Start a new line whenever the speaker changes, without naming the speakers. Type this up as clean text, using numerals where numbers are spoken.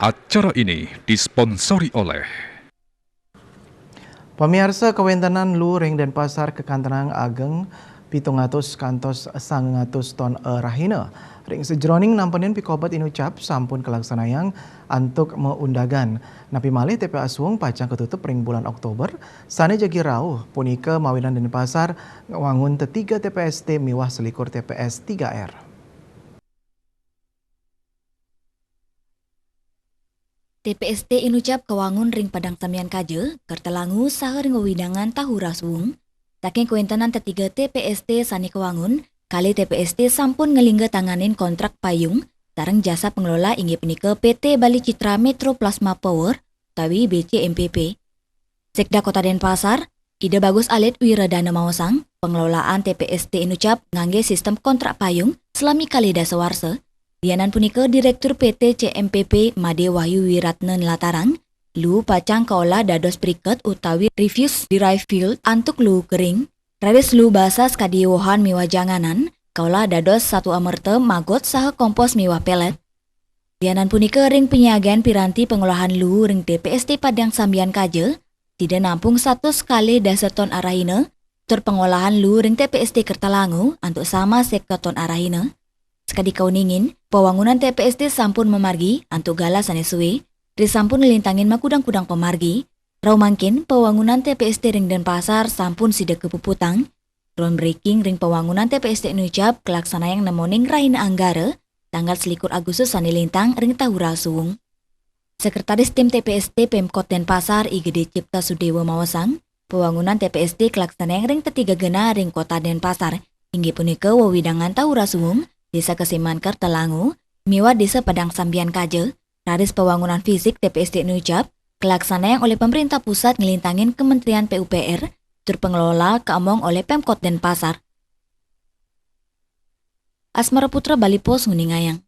Acara ini disponsori oleh
Pemirsa kawentenan lu ring Denpasar kekantenang ageng 700 kantos 900 ton rahina. Ring sejroning nampenin pikobat inucap sampun kelaksanayang antuk meundagan. Napi malih TPA Suwung pacang ketutup ring bulan Oktober. Sane jagi rauh punika mawinan Denpasar wangun tetiga TPST miwah selikur TPS 3R.
TPST inucap kewangun ring Padang Samian Kaje, Kertelangu saha ring wewidangan Tahura Suwung. Saking kuentenan tetiga TPST sani kewangun, kali TPST sampun ngelingga tanganin kontrak payung, sareng jasa pengelola inggih punika PT Bali Citra Metro Plasma Power, tawi BCMPP. Sekda Kota Denpasar, Ide Bagus Alit Wiradana Mawasang, pengelolaan TPST inucap ngangge sistem kontrak payung selami kali dasawarsa. Dianan punika Direktur PT CMPP Made Wahyu Wiratnen Latarang, lu pacang kaolah dados priket utawi refuse derived fuel antuk lu kering, rawis lu basa skadiohan miwa janganan, kaolah dados satu amerte magot saha kompos miwa pelet. Dianan punika ring penyagaan piranti pengolahan lu ring TPST Padang Sambian Kaje, tidak nampung 100 kali dasar ton arahina, tur pengolahan lu ring TPST Kertalangu antuk sama sektor ton arahina. Sekadi kauningin, pewangunan TPST sampun memargi, antuk gala sanesuwe, disampun ngelintangin makudang-kudang pemargi, rau mangkin pewangunan TPST ring Denpasar sampun sida kepuputang, groundbreaking ring pewangunan TPST inucap kelaksanayang nemoning Rahina Anggara, tanggal 21 Agustus sanilintang ring Tahura Suwung. Sekretaris Tim TPST Pemkot Denpasar IGD Cipta Sudewa Mawasang, pewangunan TPST kelaksanayang ring tetiga gena ring Kota Denpasar, inggih punika wewidangan Tahura Suwung, Desa Kesiman Kertelangu, miwa Desa Padang Sambian Kaje, raris pewangunan fisik TPST inucap, kelaksanaan oleh pemerintah pusat ngelintangin Kementerian PUPR, tur pengelola keamong oleh Pemkot Denpasar. Asmara Putra Bali Pos Nguningayang.